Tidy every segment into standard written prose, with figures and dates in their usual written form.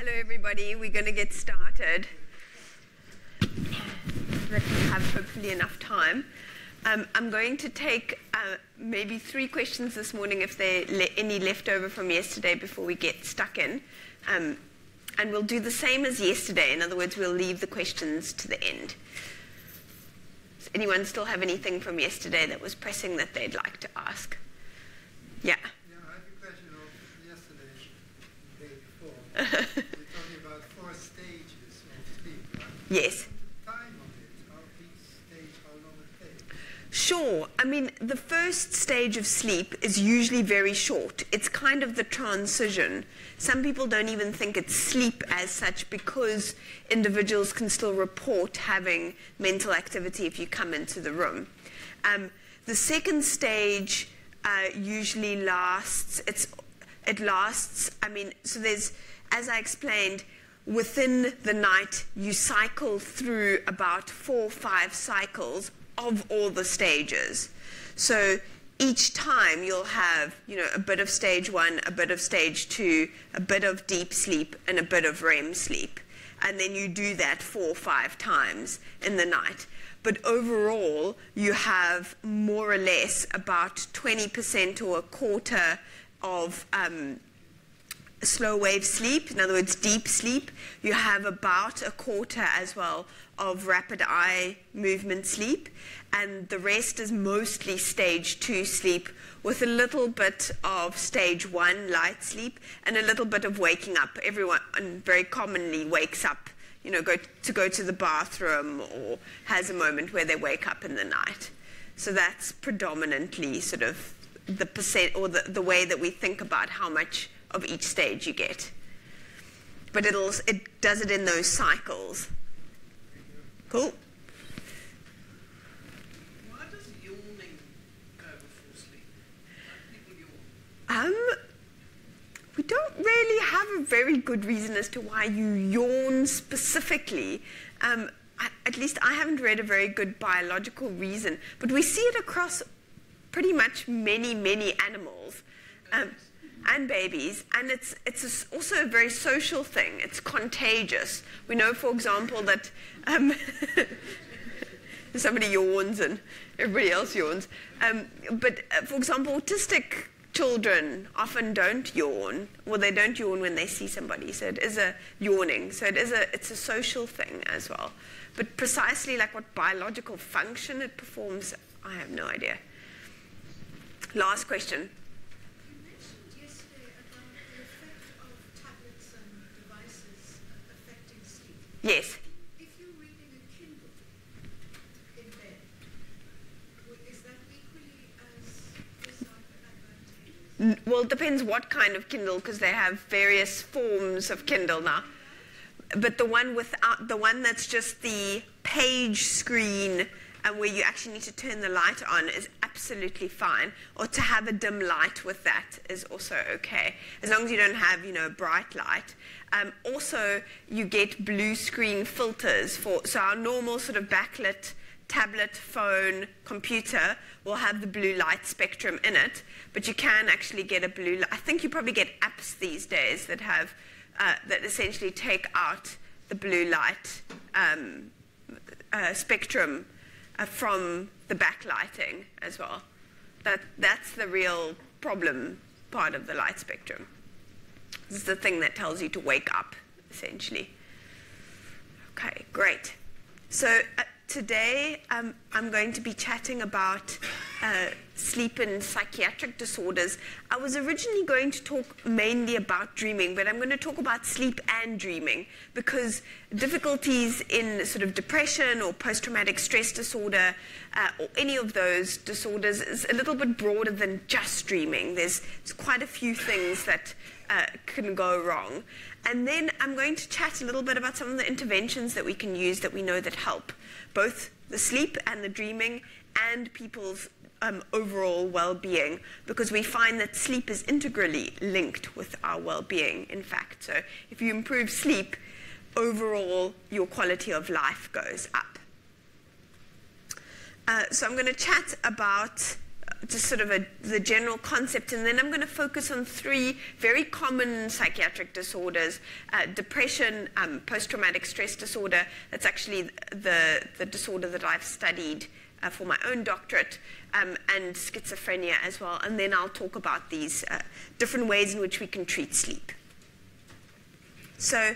Hello everybody, we're going to get started so that we have hopefully enough time. I'm going to take maybe 3 questions this morning if there are any left over from yesterday before we get stuck in. And we'll do the same as yesterday. In other words, we'll leave the questions to the end. Does anyone still have anything from yesterday that was pressing that they'd like to ask? Yeah. I have a question of yesterday, the day before. We're talking about 4 stages of sleep, right? Yes. Time on it, how each stage, how long it takes? Sure. I mean, the first stage of sleep is usually very short. It's kind of the transition. Some people don't even think it's sleep as such because individuals can still report having mental activity if you come into the room. The second stage usually lasts, so there's, as I explained, within the night you cycle through about 4 or 5 cycles of all the stages. So each time you'll have, a bit of stage 1, a bit of stage 2, a bit of deep sleep, and a bit of REM sleep. And then you do that 4 or 5 times in the night. But overall, you have more or less about 20% or a quarter of slow wave sleep, in other words, deep sleep. You have about a quarter as well of rapid eye movement sleep. And the rest is mostly stage 2 sleep with a little bit of stage 1 light sleep and a little bit of waking up. Everyone very commonly wakes up, go to the bathroom or has a moment where they wake up in the night. So that's predominantly sort of the percent or the way that we think about how much of each stage you get. But it does it in those cycles. Cool. Why does yawning go before sleep? Why do people yawn? We don't really have a very good reason as to why you yawn specifically. At least I haven't read a very good biological reason, but we see it across pretty much many animals and babies, and it's also a very social thing. It's contagious. We know, for example, that somebody yawns and everybody else yawns. But for example, autistic children often don't yawn, or they don't yawn when they see somebody. So it is a yawning. So it's a social thing as well. But precisely like what biological function it performs, I have no idea. Last question. You mentioned yesterday about the effect of tablets and devices affecting sleep. Yes. If you're reading a Kindle in bed, is that equally as disadvantageous? Well, it depends what kind of Kindle, because they have various forms of Kindle now. But the one that's just the page screen and where you actually need to turn the light on is absolutely fine. Or to have a dim light with that is also okay, as long as you don't have, bright light. Also, you get blue screen filters so our normal sort of backlit tablet, phone, computer will have the blue light spectrum in it, but you can actually get a blue light. I think you probably get apps these days that have that essentially take out the blue light spectrum from the backlighting as well. That's the real problem part of the light spectrum. This is the thing that tells you to wake up, essentially. Okay, great. So today I'm going to be chatting about sleep and psychiatric disorders. I was originally going to talk mainly about dreaming, but I'm going to talk about sleep and dreaming because difficulties in sort of depression or post-traumatic stress disorder or any of those disorders is a little bit broader than just dreaming. There's quite a few things that can go wrong. And then I'm going to chat a little bit about some of the interventions that we can use that we know that help both the sleep and the dreaming and people's overall well-being, because we find that sleep is integrally linked with our well-being, in fact. So if you improve sleep, overall your quality of life goes up. So I'm going to chat about just sort of the general concept, and then I'm going to focus on 3 very common psychiatric disorders: depression, post-traumatic stress disorder. That's actually the disorder that I've studied for my own doctorate, and schizophrenia as well. And then I'll talk about these different ways in which we can treat sleep. So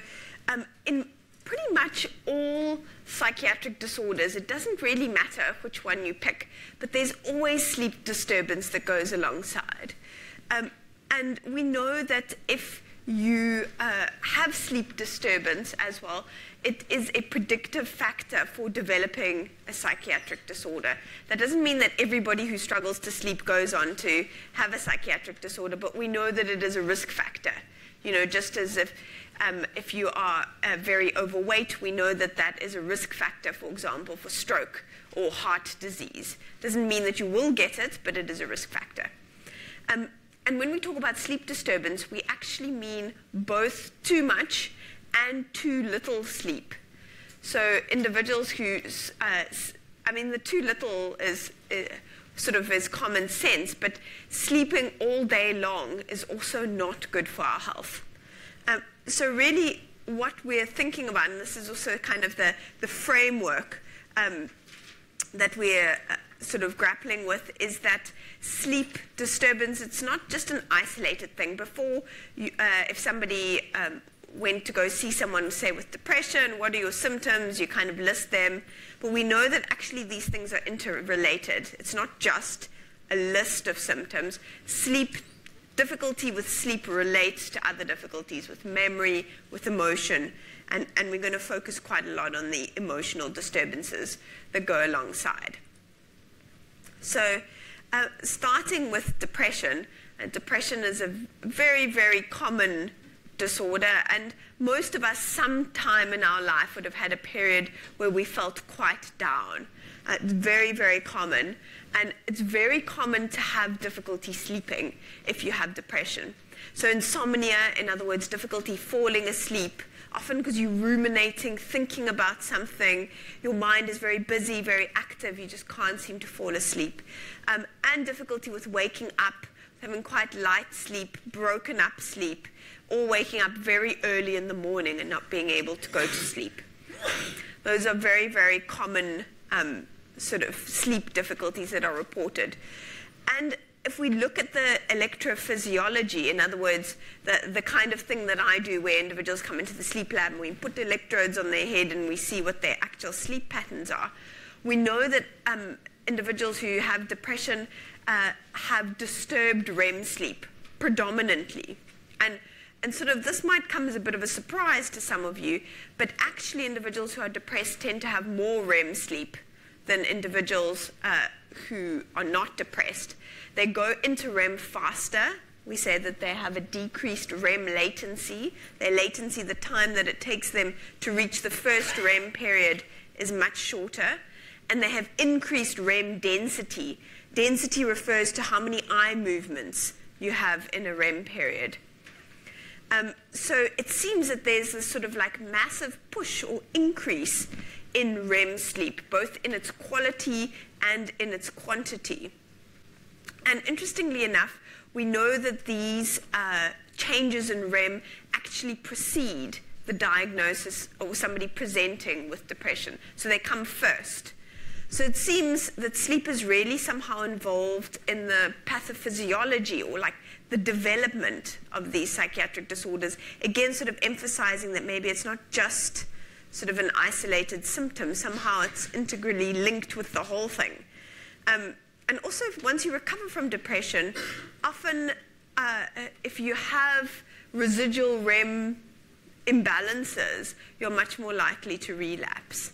in pretty much all psychiatric disorders, it doesn't really matter which one you pick, but there's always sleep disturbance that goes alongside. And we know that if you have sleep disturbance as well, it is a predictive factor for developing a psychiatric disorder. That doesn't mean that everybody who struggles to sleep goes on to have a psychiatric disorder, but we know that it is a risk factor. You know, just as if you are very overweight, we know that that is a risk factor, for example, for stroke or heart disease. Doesn't mean that you will get it, but it is a risk factor. And when we talk about sleep disturbance, we actually mean both too much and too little sleep. So individuals who, the too little is sort of is common sense, but sleeping all day long is also not good for our health. So really what we're thinking about, and this is also kind of the framework that we're sort of grappling with, is that sleep disturbance, it's not just an isolated thing. Before, if somebody went to go see someone, say, with depression, what are your symptoms? You kind of list them. But we know that actually these things are interrelated. It's not just a list of symptoms. Difficulty with sleep relates to other difficulties with memory, with emotion, and we're going to focus quite a lot on the emotional disturbances that go alongside. So starting with depression, depression is a very, very common disorder, and most of us sometime in our life would have had a period where we felt quite down. It's very, very common, and it's very common to have difficulty sleeping if you have depression. So insomnia, in other words, difficulty falling asleep, often because you're ruminating, thinking about something, your mind is very busy, very active, you just can't seem to fall asleep. And difficulty with waking up, having quite light sleep, broken up sleep, or waking up very early in the morning and not being able to go to sleep. Those are very, very common sort of sleep difficulties that are reported. And if we look at the electrophysiology, in other words, the kind of thing that I do where individuals come into the sleep lab and we put electrodes on their head and we see what their actual sleep patterns are, we know that individuals who have depression have disturbed REM sleep predominantly. And sort of this might come as a bit of a surprise to some of you, but actually individuals who are depressed tend to have more REM sleep than individuals who are not depressed. They go into REM faster. We say that they have a decreased REM latency. Their latency, the time that it takes them to reach the first REM period, is much shorter. And they have increased REM density. Density refers to how many eye movements you have in a REM period. So it seems that there's this sort of like massive push or increase in REM sleep, both in its quality and in its quantity. And interestingly enough, we know that these changes in REM actually precede the diagnosis or somebody presenting with depression. So they come first. So it seems that sleep is really somehow involved in the pathophysiology or like the development of these psychiatric disorders, again sort of emphasizing that maybe it's not just sort of an isolated symptom, somehow it's integrally linked with the whole thing. And also, once you recover from depression, often if you have residual REM imbalances, you're much more likely to relapse.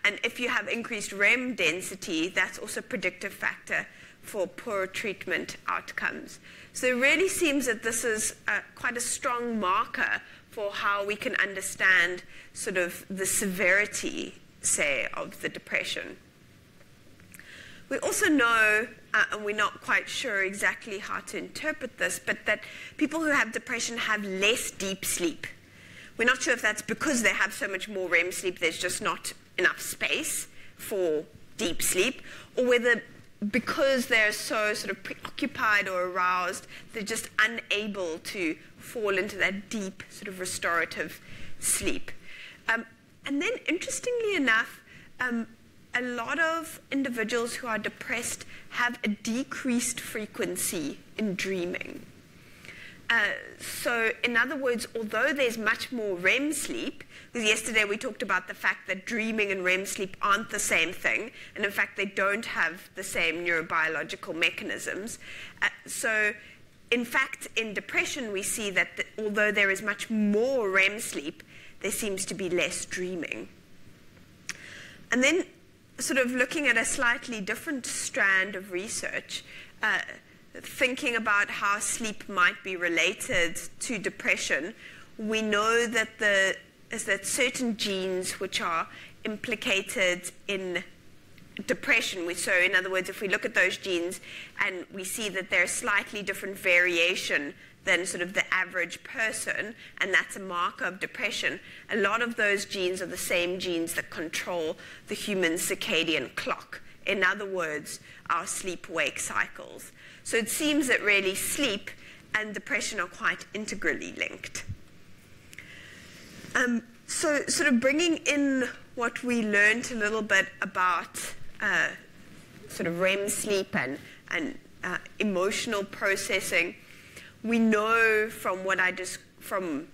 And if you have increased REM density, that's also a predictive factor for poor treatment outcomes. So it really seems that this is quite a strong marker for how we can understand sort of the severity, say, of the depression. We also know, and we're not quite sure exactly how to interpret this, but that people who have depression have less deep sleep. We're not sure if that's because they have so much more REM sleep, there's just not enough space for deep sleep, or whether because they're so sort of preoccupied or aroused, they're just unable to fall into that deep sort of restorative sleep. And then, interestingly enough, a lot of individuals who are depressed have a decreased frequency in dreaming. So, in other words, although there's much more REM sleep, because yesterday we talked about the fact that dreaming and REM sleep aren't the same thing, and in fact they don't have the same neurobiological mechanisms. So, in fact, in depression we see that although there is much more REM sleep, there seems to be less dreaming. And then, sort of looking at a slightly different strand of research, thinking about how sleep might be related to depression, we know that certain genes which are implicated in depression. So in other words, if we look at those genes and we see that there's slightly different variation than sort of the average person, and that's a marker of depression, a lot of those genes are the same genes that control the human circadian clock. In other words, our sleep-wake cycles. So it seems that really sleep and depression are quite integrally linked. So sort of bringing in what we learned a little bit about sort of REM sleep and emotional processing, we know from what I described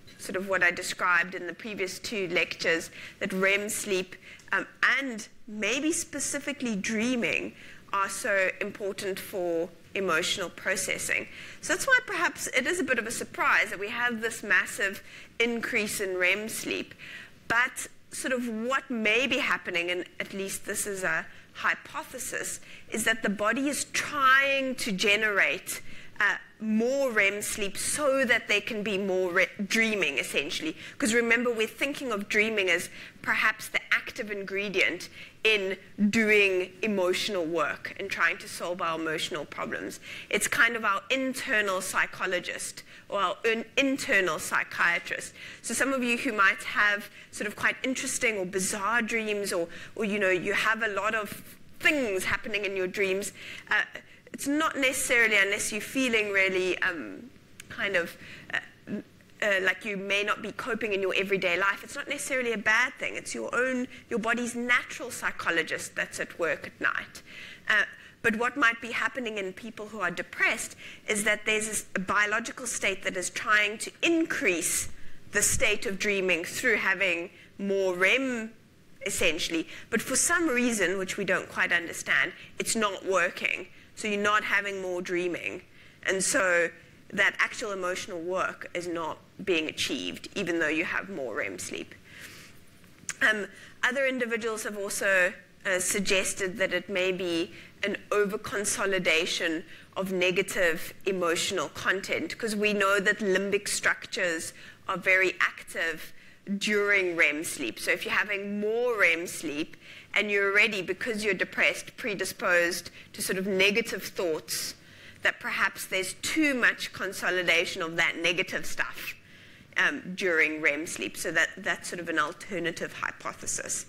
in the previous two lectures that REM sleep and maybe specifically dreaming are so important for emotional processing. So that's why perhaps it is a bit of a surprise that we have this massive increase in REM sleep, but sort of what may be happening, and at least this is a hypothesis, is that the body is trying to generate more REM sleep so that there can be more dreaming, essentially. Because remember, we're thinking of dreaming as perhaps the active ingredient in doing emotional work and trying to solve our emotional problems. It's kind of our internal psychologist or our internal psychiatrist. So some of you who might have sort of quite interesting or bizarre dreams, or you know, you have a lot of things happening in your dreams, it's not necessarily, unless you're feeling really like you may not be coping in your everyday life, it's not necessarily a bad thing. It's your body's natural psychologist that's at work at night. But what might be happening in people who are depressed is that there's a biological state that is trying to increase the state of dreaming through having more REM, essentially. But for some reason, which we don't quite understand, it's not working. So you're not having more dreaming. And so that actual emotional work is not being achieved, even though you have more REM sleep. Other individuals have also suggested that it may be an overconsolidation of negative emotional content, because we know that limbic structures are very active during REM sleep. So if you're having more REM sleep and you're already, because you're depressed, predisposed to sort of negative thoughts, that perhaps there's too much consolidation of that negative stuff during REM sleep. So that's sort of an alternative hypothesis.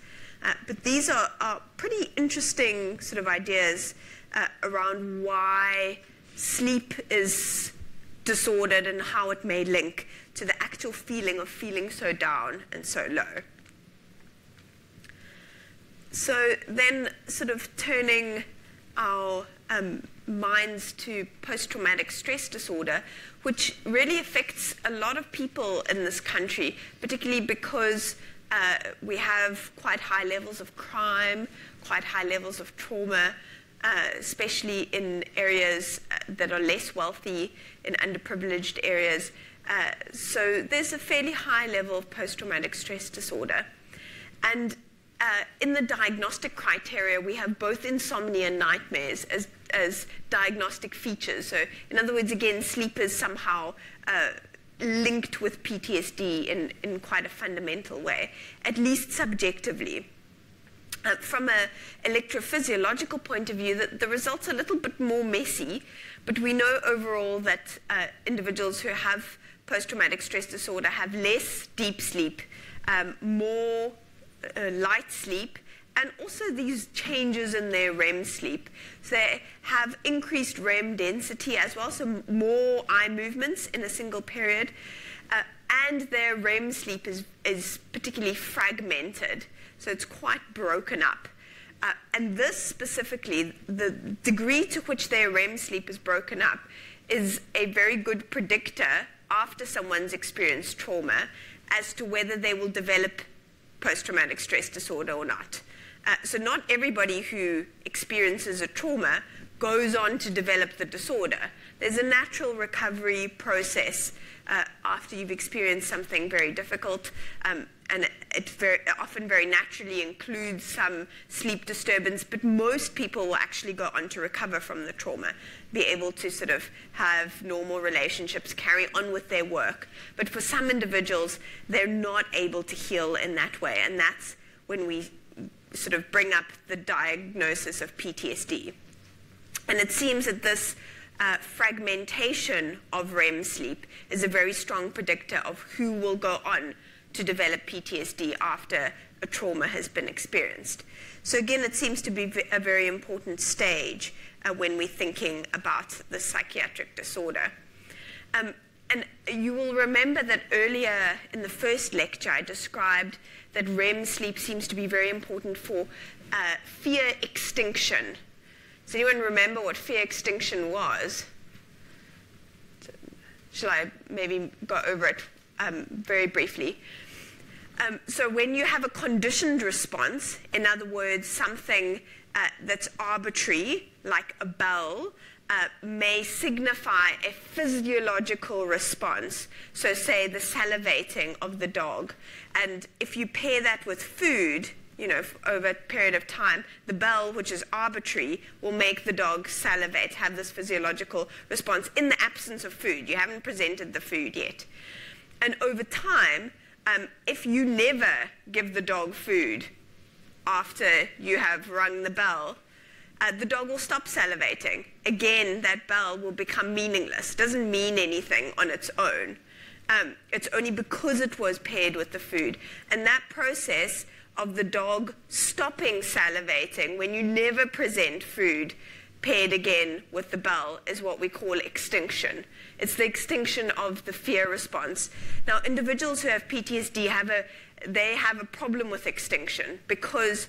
But these are pretty interesting sort of ideas around why sleep is disordered and how it may link to the actual feeling of feeling so down and so low. So then sort of turning our minds to post-traumatic stress disorder, which really affects a lot of people in this country, particularly because we have quite high levels of crime, quite high levels of trauma, especially in areas that are less wealthy, in underprivileged areas. So there's a fairly high level of post-traumatic stress disorder. And in the diagnostic criteria, we have both insomnia and nightmares as diagnostic features. So in other words, again, sleep is somehow linked with PTSD in quite a fundamental way, at least subjectively. From an electrophysiological point of view, the results are a little bit more messy, but we know overall that individuals who have post-traumatic stress disorder have less deep sleep, more light sleep, and also these changes in their REM sleep. So they have increased REM density as well, so more eye movements in a single period. And their REM sleep is particularly fragmented, so it's quite broken up. And this specifically, the degree to which their REM sleep is broken up, is a very good predictor after someone's experienced trauma as to whether they will develop post-traumatic stress disorder or not. So not everybody who experiences a trauma goes on to develop the disorder. There's a natural recovery process after you've experienced something very difficult, and it often very naturally includes some sleep disturbance, but most people will actually go on to recover from the trauma, be able to sort of have normal relationships, carry on with their work. But for some individuals, they're not able to heal in that way, and that's when we sort of bring up the diagnosis of PTSD. And it seems that this fragmentation of REM sleep is a very strong predictor of who will go on to develop PTSD after a trauma has been experienced. So again, it seems to be a very important stage when we're thinking about the psychiatric disorder. And you will remember that earlier in the first lecture, I described that REM sleep seems to be very important for fear extinction. Does anyone remember what fear extinction was? Shall I maybe go over it very briefly? So when you have a conditioned response, in other words, something that's arbitrary, like a bell, may signify a physiological response. So say the salivating of the dog. And if you pair that with food, you know, over a period of time, the bell, which is arbitrary, will make the dog salivate, have this physiological response in the absence of food. You haven't presented the food yet. And over time, if you never give the dog food after you have rung the bell, the dog will stop salivating. Again, that bell will become meaningless. It doesn't mean anything on its own. It's only because it was paired with the food. And that process of the dog stopping salivating when you never present food paired again with the bell is what we call extinction. It's the extinction of the fear response. Now, individuals who have PTSD have a problem with extinction because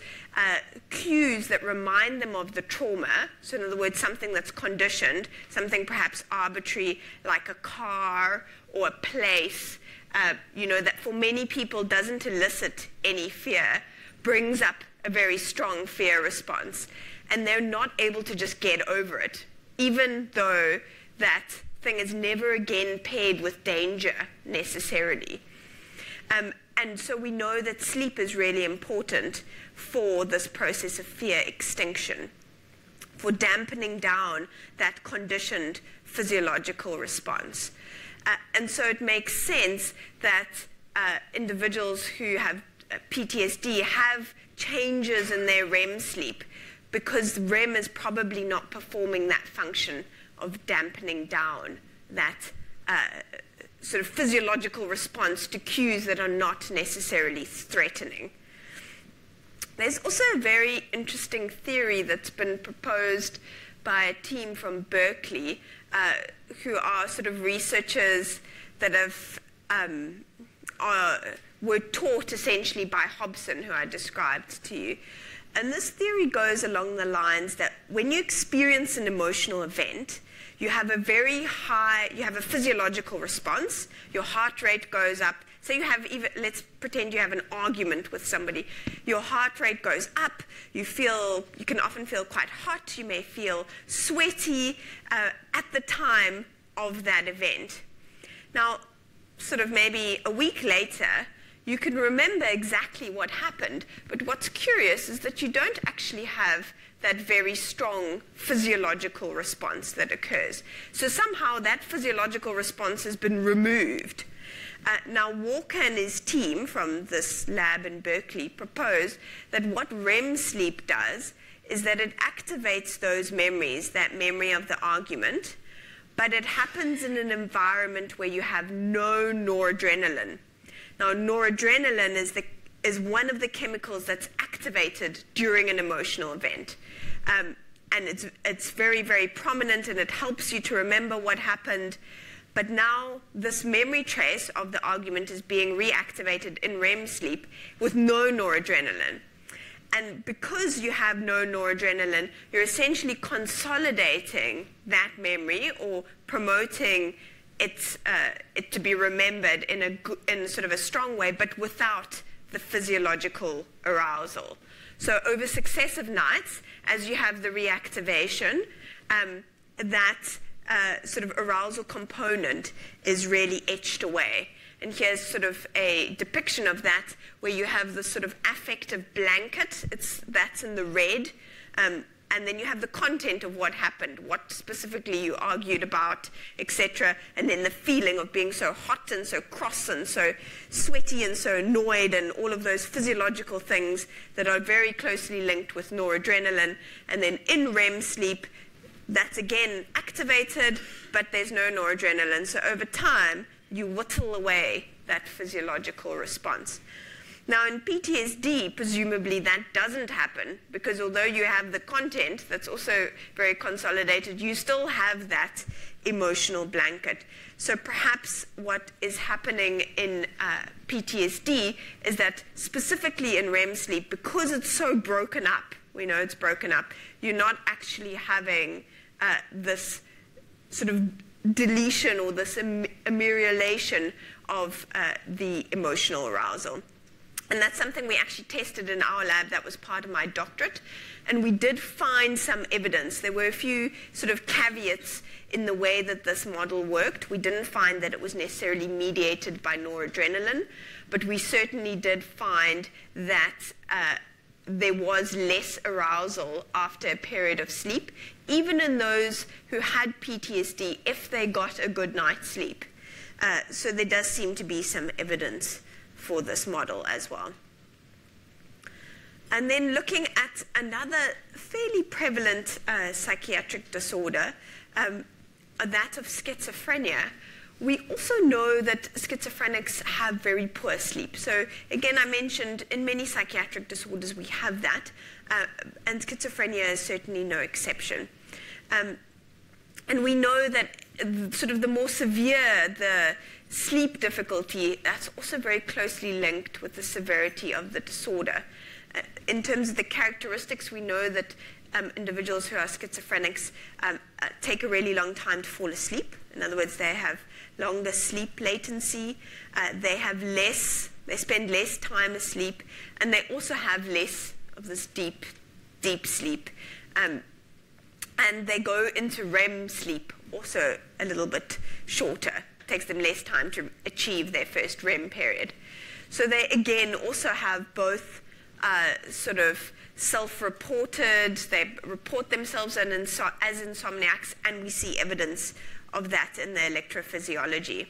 cues that remind them of the trauma, so in other words, something that's conditioned, something perhaps arbitrary like a car or a place, that for many people doesn't elicit any fear, brings up a very strong fear response. And they're not able to just get over it, even though that thing is never again paired with danger necessarily. And so we know that sleep is really important for this process of fear extinction, for dampening down that conditioned physiological response. And so it makes sense that individuals who have PTSD have changes in their REM sleep because REM is probably not performing that function of dampening down that sort of physiological response to cues that are not necessarily threatening. There's also a very interesting theory that's been proposed by a team from Berkeley who are sort of researchers that have were taught essentially by Hobson, who I described to you. And this theory goes along the lines that when you experience an emotional event, you have a physiological response, your heart rate goes up. So let's pretend you have an argument with somebody. Your heart rate goes up, you can often feel quite hot, you may feel sweaty at the time of that event. Now, sort of maybe a week later, you can remember exactly what happened, but what's curious is that you don't actually have that very strong physiological response that occurs. So somehow that physiological response has been removed. Now, Walker and his team from this lab in Berkeley proposed that what REM sleep does is that it activates those memories, that memory of the argument, but it happens in an environment where you have no noradrenaline. Now, noradrenaline is is one of the chemicals that's activated during an emotional event. And it's very, very prominent, and it helps you to remember what happened. But now this memory trace of the argument is being reactivated in REM sleep with no noradrenaline. And because you have no noradrenaline, you're essentially consolidating that memory or promoting it to be remembered in sort of a strong way, but without the physiological arousal. So over successive nights, as you have the reactivation, that sort of arousal component is really etched away. And here's sort of a depiction of that, where you have the sort of affective blanket, that's in the red, and then you have the content of what happened, what specifically you argued about, etc., and then the feeling of being so hot and so cross and so sweaty and so annoyed, and all of those physiological things that are very closely linked with noradrenaline. And then in REM sleep, that's again activated, but there's no noradrenaline. So over time, you whittle away that physiological response. Now, in PTSD, presumably that doesn't happen, because although you have the content that's also very consolidated, you still have that emotional blanket. So perhaps what is happening in PTSD is that specifically in REM sleep, because it's so broken up, we know it's broken up, you're not actually having this sort of deletion or this amelioration of the emotional arousal. And that's something we actually tested in our lab. That was part of my doctorate. And we did find some evidence. There were a few sort of caveats in the way that this model worked. We didn't find that it was necessarily mediated by noradrenaline, but we certainly did find that there was less arousal after a period of sleep, even in those who had PTSD, if they got a good night's sleep. So there does seem to be some evidence for this model as well. And then looking at another fairly prevalent psychiatric disorder, that of schizophrenia, we also know that schizophrenics have very poor sleep. So again, I mentioned in many psychiatric disorders we have that, and schizophrenia is certainly no exception. And we know that sort of the more severe the sleep difficulty, that's also very closely linked with the severity of the disorder. In terms of the characteristics, we know that individuals who are schizophrenics take a really long time to fall asleep. In other words, they have longer sleep latency, they spend less time asleep, and they also have less of this deep sleep. And they go into REM sleep also a little bit shorter. It takes them less time to achieve their first REM period. So they, again, also have both sort of self-reported, they report themselves as insomniacs, and we see evidence of that in the electrophysiology.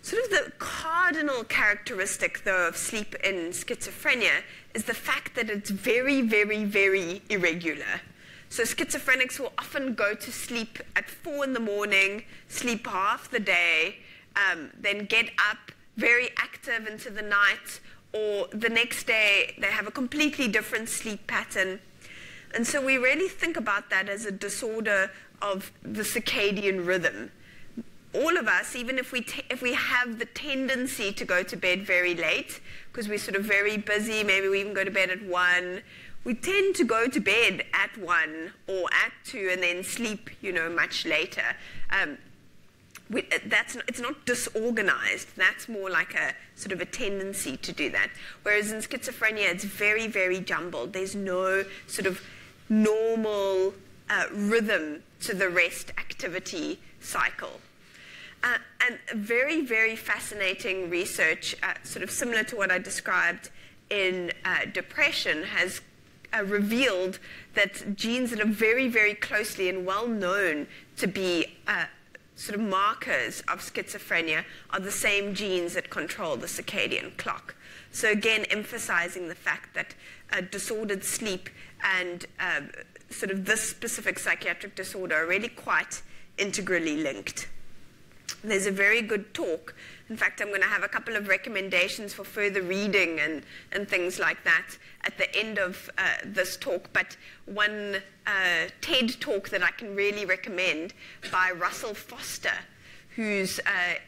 Sort of the cardinal characteristic, though, of sleep in schizophrenia is the fact that it's very, very, very irregular. So schizophrenics will often go to sleep at 4 in the morning, sleep half the day, then get up very active into the night, or the next day they have a completely different sleep pattern. And so we really think about that as a disorder of the circadian rhythm. All of us, even if we have the tendency to go to bed very late, because we're sort of very busy, maybe we even go to bed at 1, we tend to go to bed at 1 or at 2 and then sleep, much later. It's not disorganized. That's more like a sort of a tendency to do that. Whereas in schizophrenia, it's very, very jumbled. There's no sort of normal rhythm to the rest activity cycle. And very, very fascinating research, sort of similar to what I described in depression, has revealed that genes that are very, very closely and well known to be sort of markers of schizophrenia are the same genes that control the circadian clock. So again, emphasizing the fact that disordered sleep and sort of this specific psychiatric disorder are really quite integrally linked. There's a very good talk, In fact, I'm going to have a couple of recommendations for further reading and things like that at the end of this talk. But one TED talk that I can really recommend by Russell Foster, who's a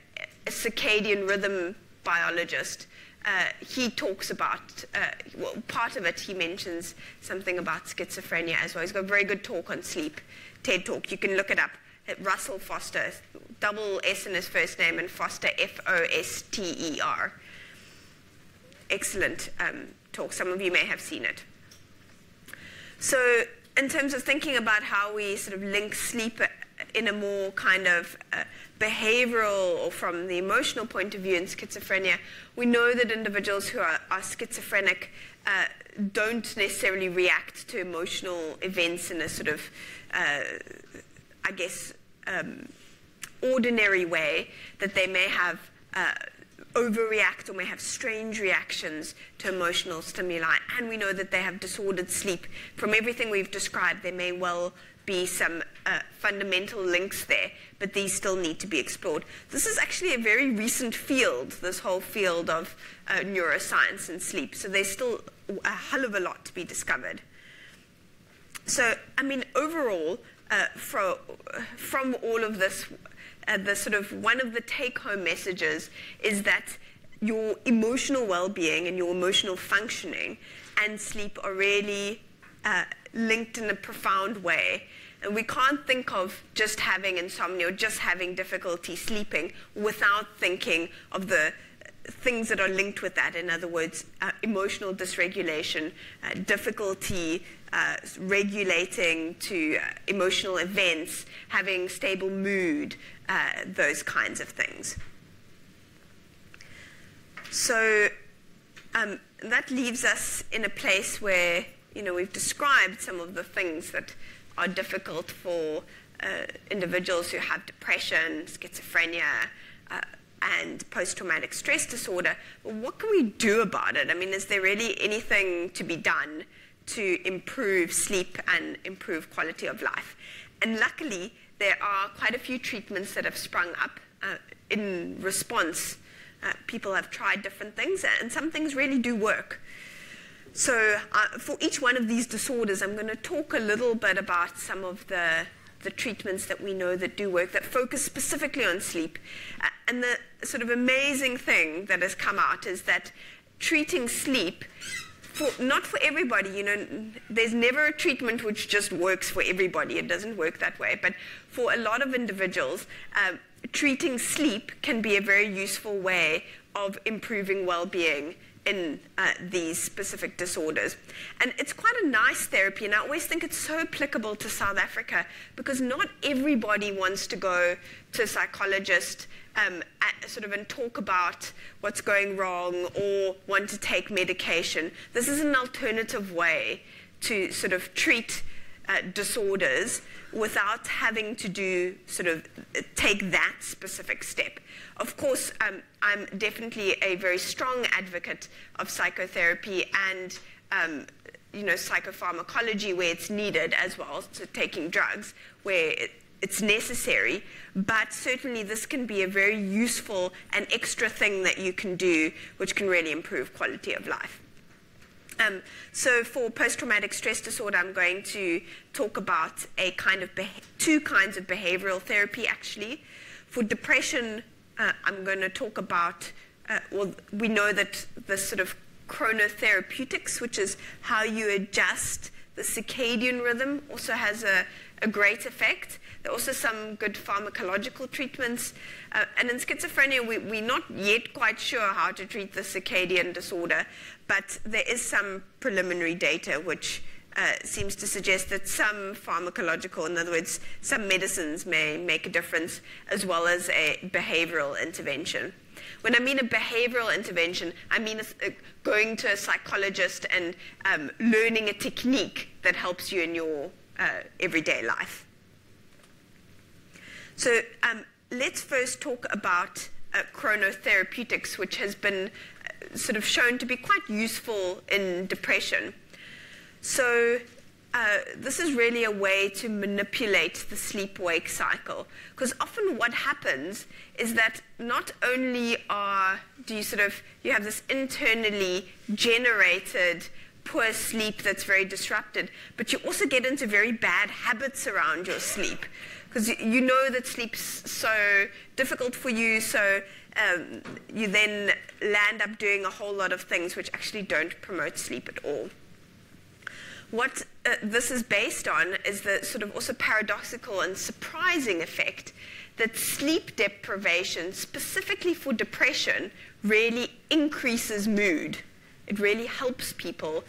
circadian rhythm biologist. He talks about, well, part of it, he mentions something about schizophrenia as well. He's got a very good talk on sleep, TED talk. You can look it up. Russell Foster, double S in his first name, and Foster, Foster. Excellent talk. Some of you may have seen it. So in terms of thinking about how we sort of link sleep in a more kind of behavioral or from the emotional point of view in schizophrenia, we know that individuals who are schizophrenic don't necessarily react to emotional events in a sort of, I guess, ordinary way, that they may have overreact or may have strange reactions to emotional stimuli. And we know that they have disordered sleep. From everything we've described, there may well be some fundamental links there, but these still need to be explored. This is actually a very recent field, this whole field of neuroscience and sleep. So there's still a hell of a lot to be discovered. So, I mean, overall, from all of this, the sort of one of the take-home messages is that your emotional well-being and your emotional functioning and sleep are really linked in a profound way. And we can't think of just having insomnia or just having difficulty sleeping without thinking of the things that are linked with that. In other words, emotional dysregulation, difficulty regulating to emotional events, having stable mood, those kinds of things. So that leaves us in a place where, you know, we've described some of the things that are difficult for individuals who have depression, schizophrenia, and post-traumatic stress disorder. But what can we do about it? I mean, is there really anything to be done to improve sleep and improve quality of life? And luckily, there are quite a few treatments that have sprung up in response. People have tried different things, and some things really do work. So for each one of these disorders, I'm going to talk a little bit about some of the treatments that we know that do work, that focus specifically on sleep. And the sort of amazing thing that has come out is that treating sleep, not for everybody, you know, there's never a treatment which just works for everybody. It doesn't work that way. But for a lot of individuals, treating sleep can be a very useful way of improving well-being in these specific disorders. And it's quite a nice therapy, and I always think it's so applicable to South Africa because not everybody wants to go to a psychologist and talk about what's going wrong or want to take medication. This is an alternative way to sort of treat disorders without having to take that specific step. Of course, I'm definitely a very strong advocate of psychotherapy and psychopharmacology where it's needed, as well as to taking drugs where it's necessary. But certainly this can be a very useful and extra thing that you can do, which can really improve quality of life. So for post-traumatic stress disorder, I'm going to talk about two kinds of behavioral therapy, actually. For depression, I'm going to talk about, we know that the sort of Chrono therapeutics, which is how you adjust the circadian rhythm, also has a great effect. There are also some good pharmacological treatments. And in schizophrenia, we're not yet quite sure how to treat the circadian disorder, but there is some preliminary data which seems to suggest that some pharmacological, in other words, some medicines may make a difference, as well as a behavioral intervention. When I mean a behavioral intervention, I mean going to a psychologist and learning a technique that helps you in your everyday life. So let's first talk about Chrono therapeutics, which has been sort of shown to be quite useful in depression. So this is really a way to manipulate the sleep-wake cycle, because often what happens is that not only do you have this internally generated poor sleep that's very disrupted, but you also get into very bad habits around your sleep, because you know that sleep's so difficult for you, so you then land up doing a whole lot of things which actually don't promote sleep at all. What this is based on is the sort of also paradoxical and surprising effect that sleep deprivation, specifically for depression, really increases mood. It really helps people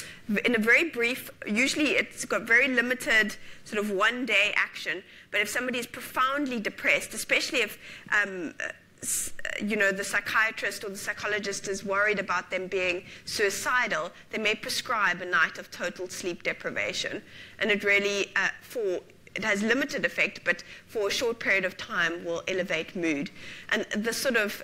in a very brief, usually it's got very limited sort of one-day action, but if somebody is profoundly depressed, especially if the psychiatrist or the psychologist is worried about them being suicidal, they may prescribe a night of total sleep deprivation. And it really, it has limited effect, but for a short period of time will elevate mood. And the sort of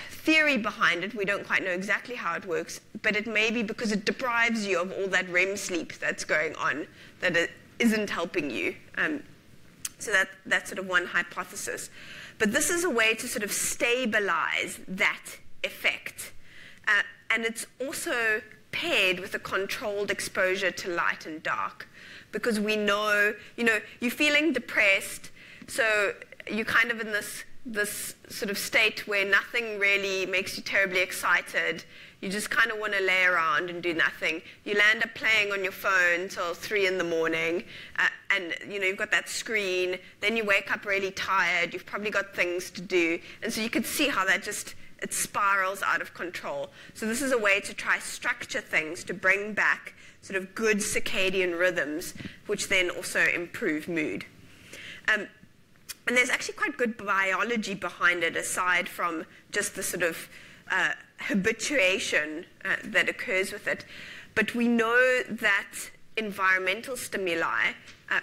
theory behind it, we don't quite know exactly how it works, but it may be because it deprives you of all that REM sleep that's going on, that it isn't helping you. So that's sort of one hypothesis. But this is a way to sort of stabilize that effect. And it's also paired with a controlled exposure to light and dark, because we know, you're feeling depressed, so you're kind of in this sort of state where nothing really makes you terribly excited. You just kind of want to lay around and do nothing. You'll end up playing on your phone till 3 in the morning, and you've got that screen. Then you wake up really tired. You've probably got things to do, and so you can see how that it spirals out of control. So this is a way to try structure things to bring back sort of good circadian rhythms, which then also improve mood. And there's actually quite good biology behind it, aside from just the sort of habituation that occurs with it. But we know that environmental stimuli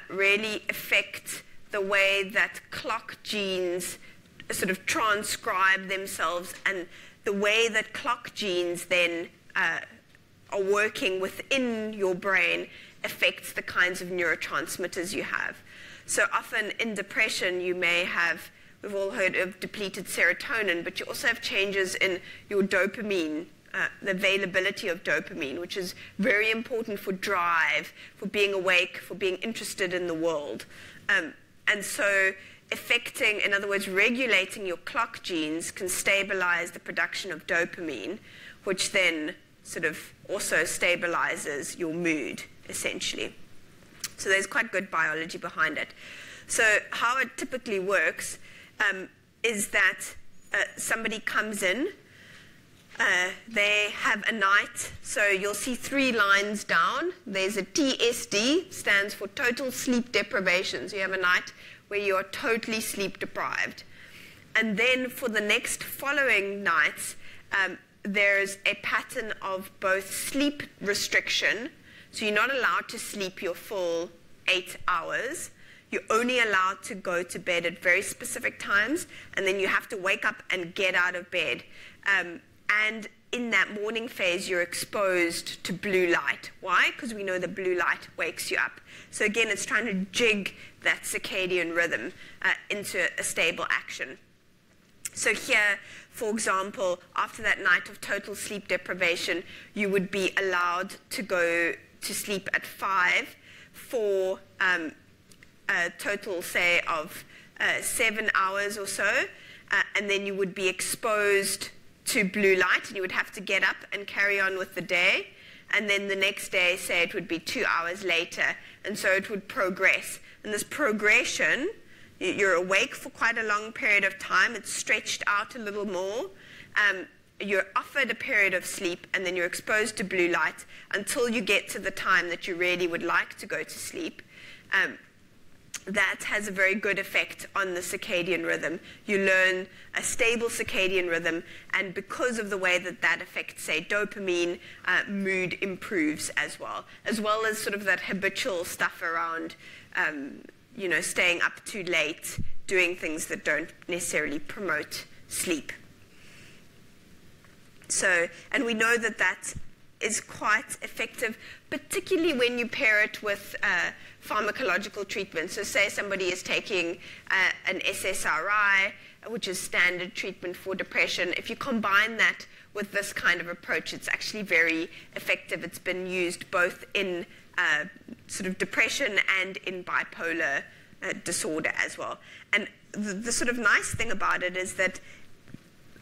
really affect the way that clock genes sort of transcribe themselves, and the way that clock genes then are working within your brain affects the kinds of neurotransmitters you have. So often in depression, you may have, we've all heard of depleted serotonin, but you also have changes in your dopamine, the availability of dopamine, which is very important for drive, for being awake, for being interested in the world. And so affecting, in other words, regulating your clock genes can stabilize the production of dopamine, which then sort of also stabilizes your mood, essentially. So there's quite good biology behind it. So how it typically works is that somebody comes in, they have a night, so you'll see 3 lines down. There's a TSD, stands for total sleep deprivation. So you have a night where you are totally sleep deprived. And then for the next following nights, there's a pattern of both sleep restriction, so you're not allowed to sleep your full 8 hours. You're only allowed to go to bed at very specific times, and then you have to wake up and get out of bed. And in that morning phase, you're exposed to blue light. Why? Because we know the blue light wakes you up. So again, it's trying to jig that circadian rhythm into a stable action. So here, for example, after that night of total sleep deprivation, you would be allowed to go to sleep at 5 for a total, say, of 7 hours or so, and then you would be exposed to blue light, and you would have to get up and carry on with the day, and then the next day, say, it would be 2 hours later, and so it would progress. And this progression, you're awake for quite a long period of time, it's stretched out a little more, you're offered a period of sleep, and then you're exposed to blue light until you get to the time that you really would like to go to sleep. That has a very good effect on the circadian rhythm. You learn a stable circadian rhythm, and because of the way that that affects, say, dopamine, mood improves as well as sort of that habitual stuff around, staying up too late, doing things that don't necessarily promote sleep. So, and we know that is quite effective, particularly when you pair it with pharmacological treatment. So say somebody is taking an SSRI, which is standard treatment for depression. If you combine that with this kind of approach, it's actually very effective. It's been used both in sort of depression and in bipolar disorder as well. And the sort of nice thing about it is that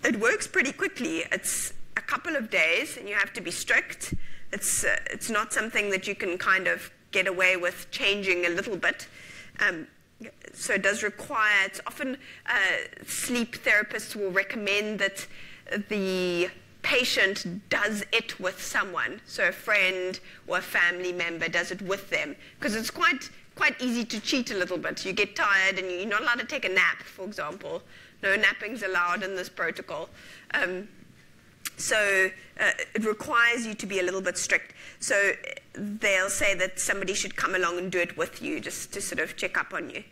it works pretty quickly. It's a couple of days, and you have to be strict. It's not something that you can kind of get away with changing a little bit. So it does require, it's often sleep therapists will recommend that the patient does it with someone. So a friend or a family member does it with them, because it's quite easy to cheat a little bit. You get tired and you're not allowed to take a nap, for example. No napping's allowed in this protocol. So it requires you to be a little bit strict. So they'll say that somebody should come along and do it with you, just to sort of check up on you.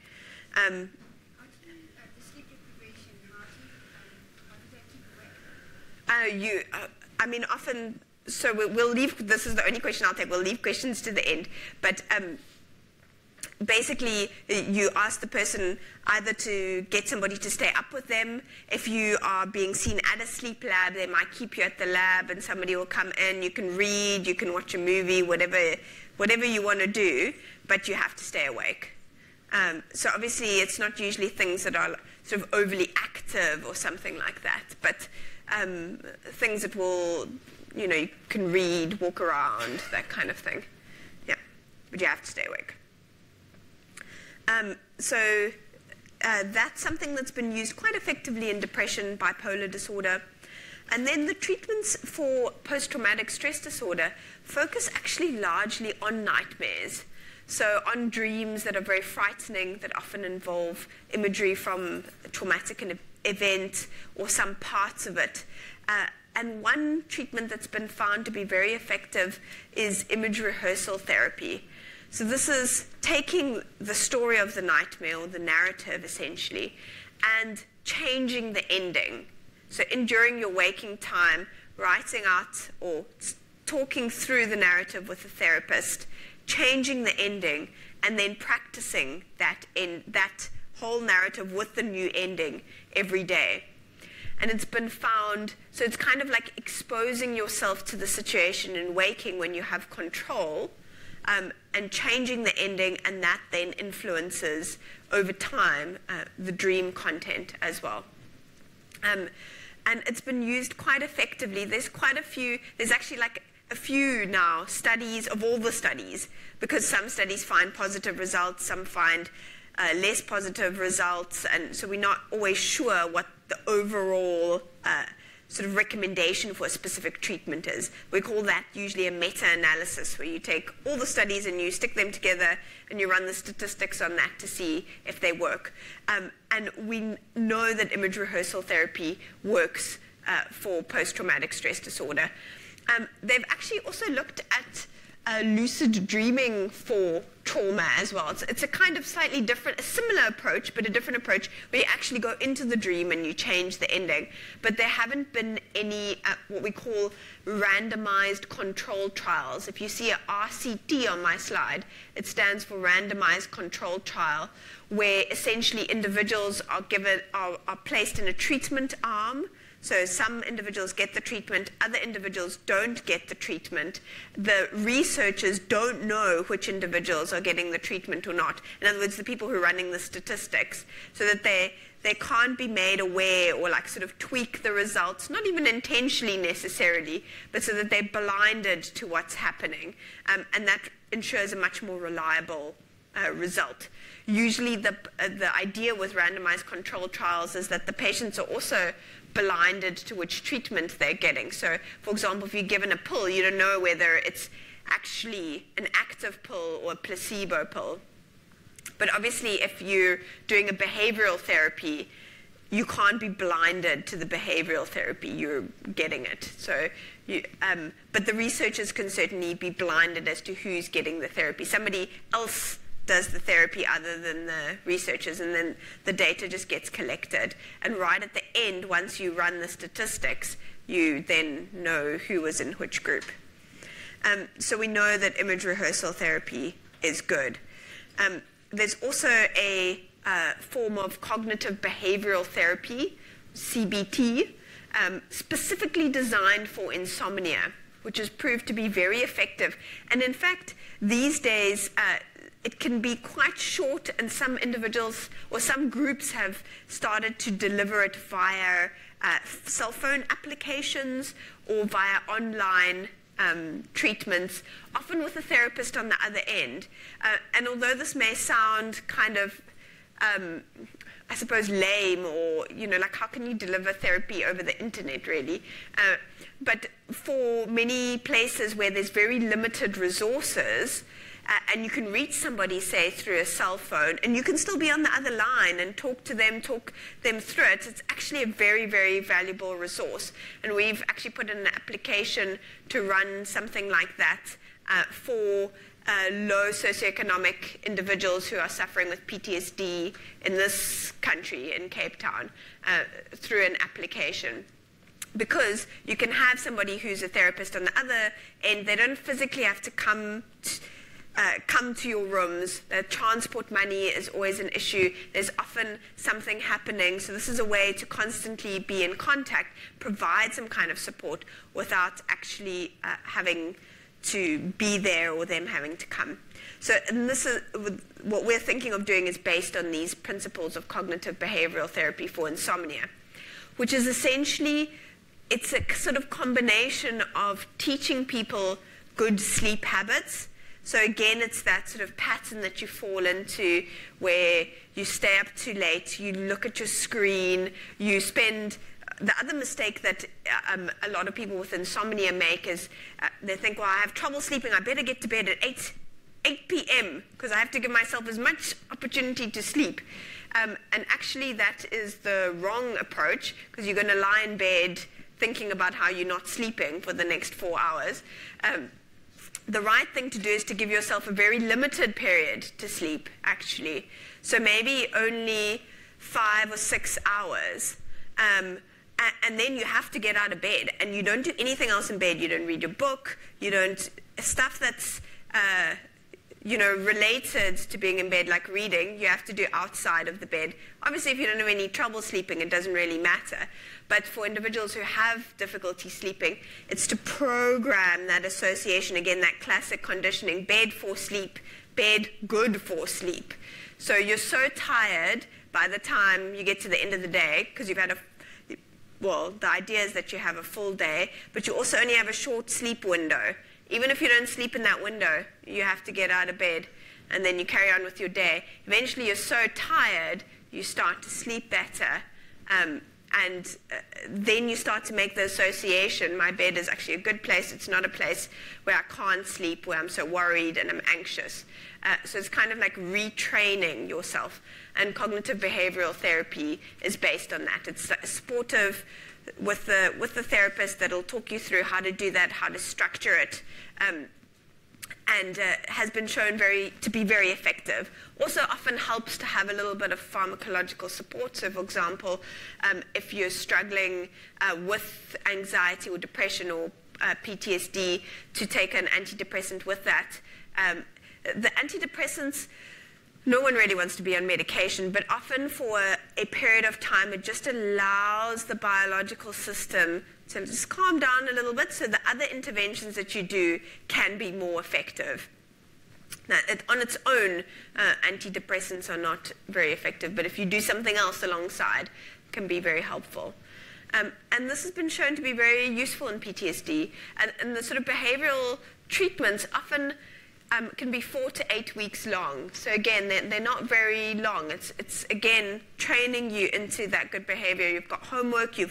How do you, the sleep deprivation, how does that keep awake? I mean, often, so we'll leave, this is the only question I'll take, we'll leave questions to the end, but basically you ask the person either to get somebody to stay up with them. If you are being seen at a sleep lab, they might keep you at the lab and somebody will come in. You can read, you can watch a movie, whatever you want to do, but you have to stay awake. So obviously it's not usually things that are sort of overly active or something like that, but things that will, you can read, walk around, that kind of thing. Yeah, but you have to stay awake. So that's something that's been used quite effectively in depression, bipolar disorder. And then the treatments for post-traumatic stress disorder focus actually largely on nightmares. So on dreams that are very frightening, that often involve imagery from a traumatic event or some parts of it. And one treatment that's been found to be very effective is image rehearsal therapy. So this is taking the story of the nightmare, or the narrative essentially, and changing the ending. So during your waking time, writing out or talking through the narrative with a therapist, changing the ending, and then practicing that whole narrative with the new ending every day. And it's been found, so it's kind of like exposing yourself to the situation in waking when you have control, and changing the ending, and that then influences over time the dream content as well. And it's been used quite effectively. There's actually like a few now studies of all the studies, because some studies find positive results, some find less positive results, and so we're not always sure what the overall sort of recommendation for a specific treatment is. We call that usually a meta-analysis, where you take all the studies and you stick them together and you run the statistics on that to see if they work. And we know that image rehearsal therapy works for post-traumatic stress disorder. They've actually also looked at lucid dreaming for trauma as well. It's a kind of slightly different, a similar approach, but a different approach, where you actually go into the dream and you change the ending. But there haven't been any what we call randomized controlled trials. If you see a RCT on my slide, it stands for randomized controlled trial, where essentially individuals are placed in a treatment arm. So some individuals get the treatment, other individuals don't get the treatment. The researchers don't know which individuals are getting the treatment or not. In other words, the people who are running the statistics, so that they can't be made aware or like sort of tweak the results, not even intentionally necessarily, but so that they're blinded to what's happening. And that ensures a much more reliable result. Usually the idea with randomized controlled trials is that the patients are also blinded to which treatment they're getting. So, for example, if you're given a pill, you don't know whether it's actually an active pill or a placebo pill. But obviously, if you're doing a behavioral therapy, you can't be blinded to the behavioral therapy you're getting it. So, but the researchers can certainly be blinded as to who's getting the therapy. Somebody else does the therapy other than the researchers, and then the data just gets collected. And right at the end, once you run the statistics, you then know who was in which group. So we know that image rehearsal therapy is good. There's also a form of cognitive behavioral therapy, CBT, specifically designed for insomnia, which has proved to be very effective. And in fact, these days, it can be quite short, and some individuals or some groups have started to deliver it via cell phone applications or via online treatments, often with a therapist on the other end. And although this may sound kind of, I suppose, lame, or, like, how can you deliver therapy over the internet, really? But for many places where there's very limited resources, and you can reach somebody, say, through a cell phone, and you can still be on the other line and talk them through it. It's actually a very, very valuable resource. And we've actually put in an application to run something like that for low socioeconomic individuals who are suffering with PTSD in this country, in Cape Town, through an application. Because you can have somebody who's a therapist on the other end. They don't physically have to come to your rooms. The transport money is always an issue. There's often something happening. So this is a way to constantly be in contact, provide some kind of support without actually having to be there or them having to come. So and this is what we're thinking of doing is based on these principles of cognitive behavioral therapy for insomnia, which is essentially, it's a sort of combination of teaching people good sleep habits. So again, it's that sort of pattern that you fall into where you stay up too late, you look at your screen, you spend... The other mistake that a lot of people with insomnia make is they think, well, I have trouble sleeping, I better get to bed at 8 p.m. because I have to give myself as much opportunity to sleep. And actually that is the wrong approach, because you're going to lie in bed thinking about how you're not sleeping for the next 4 hours. The right thing to do is to give yourself a very limited period to sleep, actually. So maybe only 5 or 6 hours. And then you have to get out of bed. And you don't do anything else in bed. You don't read your book. You don't... Stuff that's, related to being in bed, like reading, you have to do outside of the bed. Obviously, if you don't have any trouble sleeping, it doesn't really matter. But for individuals who have difficulty sleeping, it's to program that association, again, that classic conditioning, bed for sleep, bed good for sleep. So you're so tired by the time you get to the end of the day, because you've had the idea is that you have a full day, but you also only have a short sleep window. Even if you don't sleep in that window, you have to get out of bed, and then you carry on with your day. Eventually, you're so tired, you start to sleep better, and then you start to make the association, my bed is actually a good place, it's not a place where I can't sleep, where I'm so worried and I'm anxious. So it's kind of like retraining yourself. And cognitive behavioral therapy is based on that. It's supportive with the therapist that'll talk you through how to do that, how to structure it, and has been shown to be very effective. Also often helps to have a little bit of pharmacological support. So for example, if you're struggling with anxiety or depression or PTSD, to take an antidepressant with that. The antidepressants, no one really wants to be on medication, but often for a period of time, it just allows the biological system to just calm down a little bit, so the other interventions that you do can be more effective. Now, on its own, antidepressants are not very effective, but if you do something else alongside, it can be very helpful. And this has been shown to be very useful in PTSD. And the sort of behavioral treatments often can be 4 to 8 weeks long. So again, they're not very long. It's again, training you into that good behavior. You've got homework, in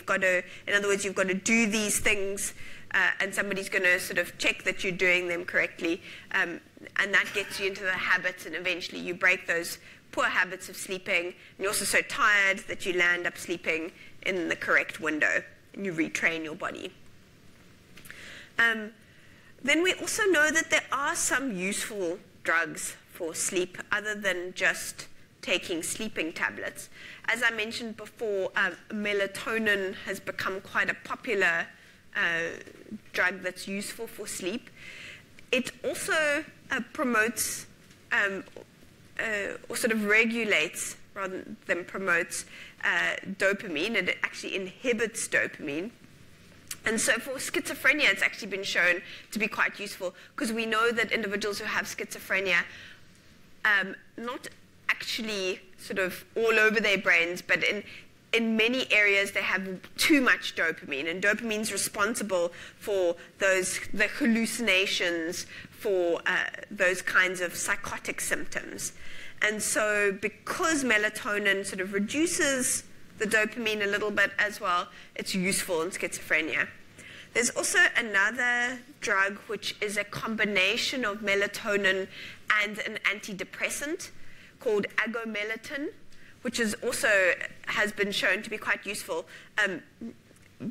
other words, you've got to do these things, and somebody's going to sort of check that you're doing them correctly. And that gets you into the habits, and eventually you break those poor habits of sleeping. And you're also so tired that you land up sleeping in the correct window, and you retrain your body. Then we also know that there are some useful drugs for sleep other than just taking sleeping tablets. As I mentioned before, melatonin has become quite a popular drug that's useful for sleep. it also promotes or sort of regulates rather than promotes dopamine. It actually inhibits dopamine. And so for schizophrenia, it's actually been shown to be quite useful because we know that individuals who have schizophrenia, not actually sort of all over their brains, but in many areas they have too much dopamine, and dopamine's responsible for the hallucinations, for those kinds of psychotic symptoms. And so because melatonin sort of reduces the dopamine a little bit as well, it's useful in schizophrenia. There's also another drug which is a combination of melatonin and an antidepressant called agomelatine, which is also has been shown to be quite useful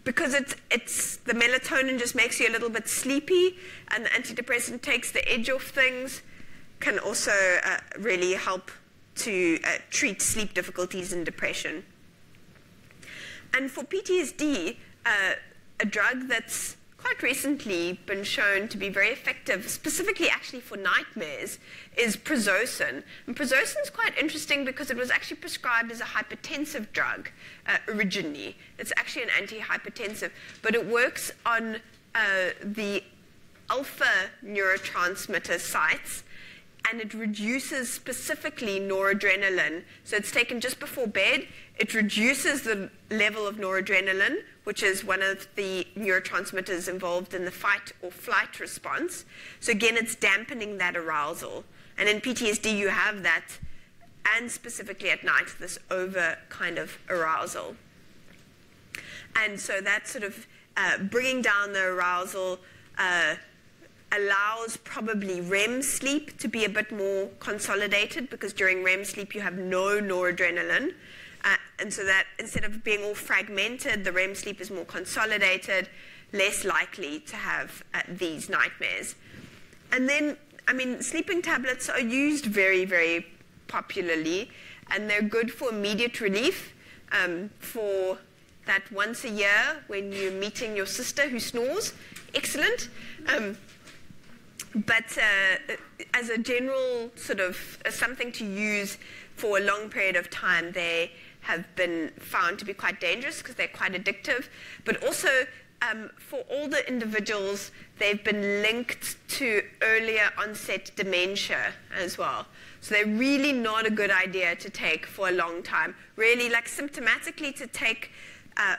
because it's the melatonin just makes you a little bit sleepy, and the antidepressant takes the edge off things, can also really help to treat sleep difficulties and depression. And for PTSD, a drug that's quite recently been shown to be very effective, specifically actually for nightmares, is Prazosin. And Prazosin is quite interesting because it was actually prescribed as a hypertensive drug originally. It's actually an antihypertensive, but it works on the alpha neurotransmitter sites, and it reduces specifically noradrenaline. So it's taken just before bed. It reduces the level of noradrenaline, which is one of the neurotransmitters involved in the fight or flight response. So again, it's dampening that arousal. And in PTSD, you have that, and specifically at night, this over kind of arousal. And so that sort of bringing down the arousal allows probably REM sleep to be a bit more consolidated, because during REM sleep you have no noradrenaline. And so that instead of being all fragmented, the REM sleep is more consolidated, less likely to have these nightmares. And then, I mean, sleeping tablets are used very, very popularly, and they're good for immediate relief, for that once a year when you're meeting your sister who snores. Excellent. But as a general sort of something to use for a long period of time, they have been found to be quite dangerous because they're quite addictive. But also, for older individuals, they've been linked to earlier onset dementia as well. So they're really not a good idea to take for a long time. Really, like symptomatically to take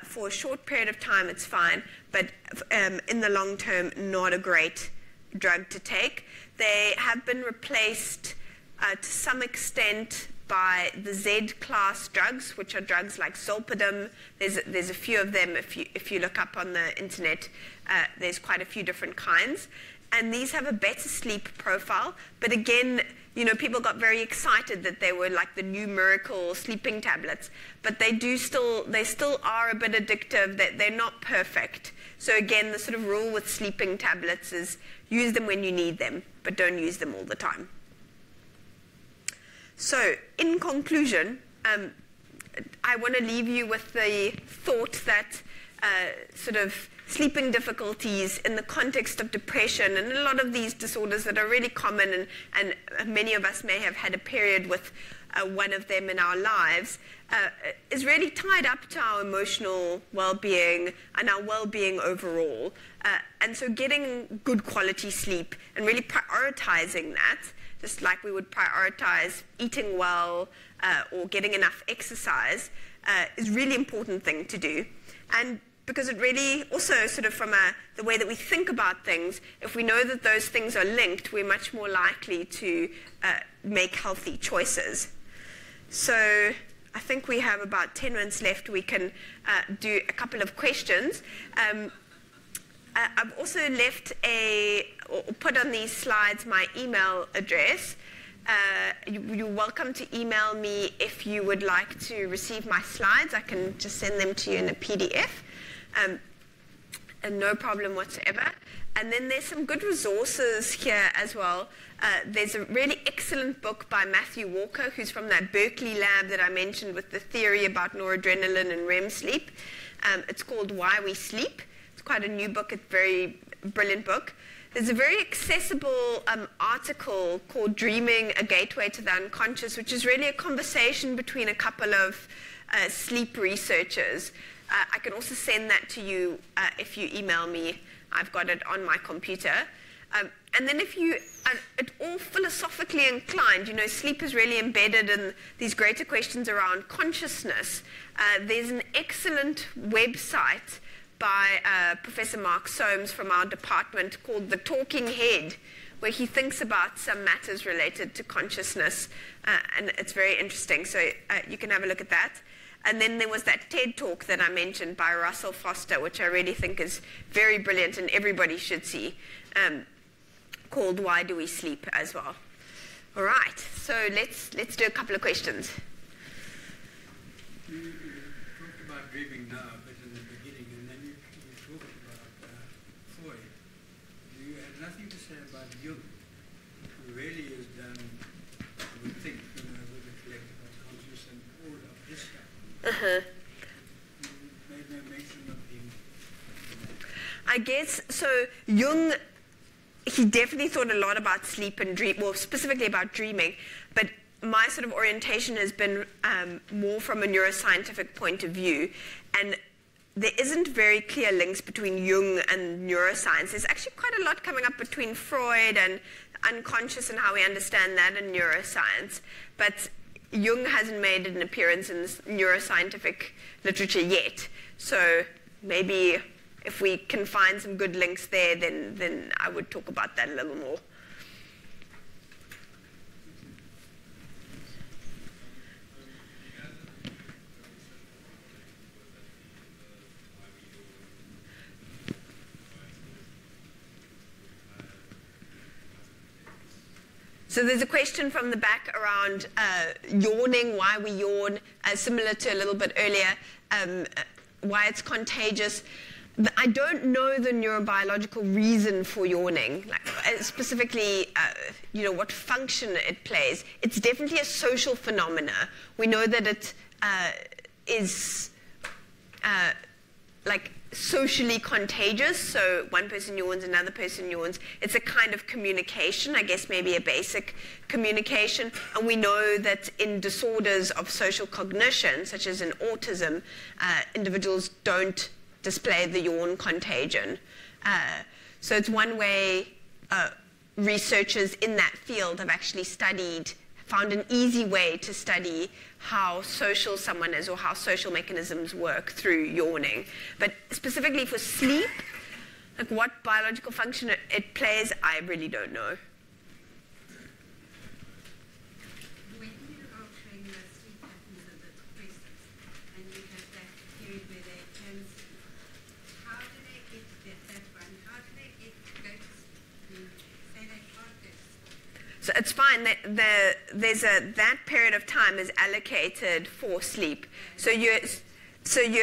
for a short period of time, it's fine. But in the long term, not a great drug to take. They have been replaced to some extent by the Z-class drugs, which are drugs like zolpidem. There's a few of them. If you look up on the internet, there's quite a few different kinds. And these have a better sleep profile. But again, you know, people got very excited that they were like the new miracle sleeping tablets. But they still are a bit addictive. They're not perfect. So again, the sort of rule with sleeping tablets is use them when you need them, but don't use them all the time. So in conclusion, I want to leave you with the thought that sort of sleeping difficulties in the context of depression and a lot of these disorders that are really common, and many of us may have had a period with one of them in our lives, is really tied up to our emotional well-being and our well-being overall. And so getting good quality sleep and really prioritizing that, just like we would prioritize eating well or getting enough exercise, is a really important thing to do. And because it really also sort of from the way that we think about things, if we know that those things are linked, we're much more likely to make healthy choices. So I think we have about 10 minutes left. We can do a couple of questions. I've also left or put on these slides my email address. You're welcome to email me if you would like to receive my slides. I can just send them to you in a PDF. And no problem whatsoever. And then there's some good resources here as well. There's a really excellent book by Matthew Walker, who's from that Berkeley lab that I mentioned with the theory about noradrenaline and REM sleep. It's called Why We Sleep. It's quite a new book. It's a very brilliant book. there's a very accessible article called Dreaming, A Gateway to the Unconscious, which is really a conversation between a couple of sleep researchers. I can also send that to you if you email me. I've got it on my computer. And then if you are at all philosophically inclined, sleep is really embedded in these greater questions around consciousness. There's an excellent website by Professor Mark Soames from our department called The Talking Head, where he thinks about some matters related to consciousness, and it's very interesting. So you can have a look at that. And then there was that TED Talk that I mentioned by Russell Foster, which I really think is very brilliant and everybody should see, called Why Do We Sleep as well. All right, so let's do a couple of questions. You talked about dreaming now, but in the beginning, and then you talked about Freud. You had nothing to say about Jung, who really has done, I would think, with the collective unconscious and all of this stuff. You made no mention of him. I guess, so Jung, he definitely thought a lot about sleep and dream, well, specifically about dreaming, but my sort of orientation has been more from a neuroscientific point of view, and there isn't very clear links between Jung and neuroscience. There's actually quite a lot coming up between Freud and unconscious and how we understand that in neuroscience, but Jung hasn't made an appearance in neuroscientific literature yet, so maybe if we can find some good links there, then I would talk about that a little more. So there's a question from the back around yawning, why we yawn, similar to a little bit earlier, why it's contagious. I don't know the neurobiological reason for yawning, specifically, what function it plays. It's definitely a social phenomena. We know that it is socially contagious, so one person yawns, another person yawns. It's a kind of communication, I guess maybe a basic communication, and we know that in disorders of social cognition, such as in autism, individuals don't display the yawn contagion. So it's one way researchers in that field have actually found an easy way to study how social someone is or how social mechanisms work through yawning. But specifically for sleep, what biological function it plays, I really don't know. When you are training the sleep patterns of the depressants, and you have that period where they can sleep, how do they get that one? How do they go to sleep? Say they can't go to sleep. So it's fine. That period of time is allocated for sleep. So you're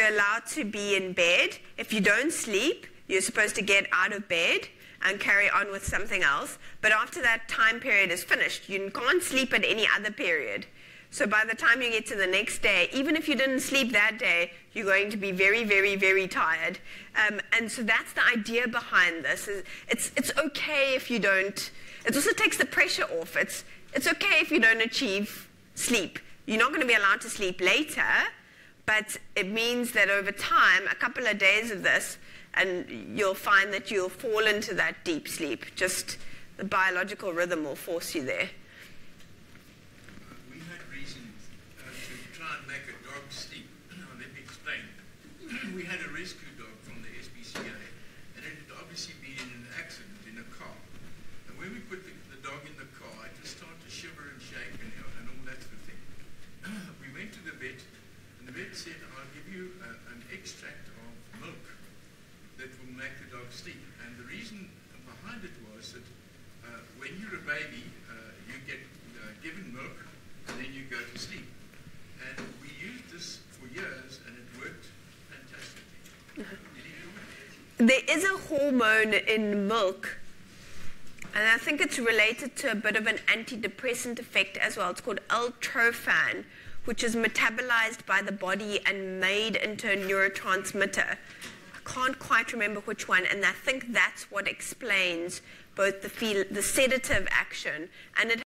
allowed to be in bed. If you don't sleep, you're supposed to get out of bed and carry on with something else. But after that time period is finished, you can't sleep at any other period. So by the time you get to the next day, even if you didn't sleep that day, you're going to be very, very, very tired. And so that's the idea behind this. It's okay if you don't. It also takes the pressure off. It's okay if you don't achieve sleep. You're not going to be allowed to sleep later, but it means that over time, a couple of days of this, and you'll find that you'll fall into that deep sleep. Just the biological rhythm will force you there. We had reasons to try and make a dog sleep. Let me explain. We had a rescue dog from the SPCA, and it had obviously been in an accident in a car. And when we put the dog in the car, it just started to shiver and shake and all that sort of thing. We went to the vet, and the vet said, I'll give you an extract of milk that will make the dog sleep. And the reason behind it was that when you're a baby, you get given milk, and then you go to sleep. And we used this for years, and it worked fantastically. There is a hormone in milk, and I think it's related to a bit of an antidepressant effect as well. It's called L-trophan, which is metabolized by the body and made into a neurotransmitter. I can't quite remember which one, and I think that's what explains both the sedative action, and it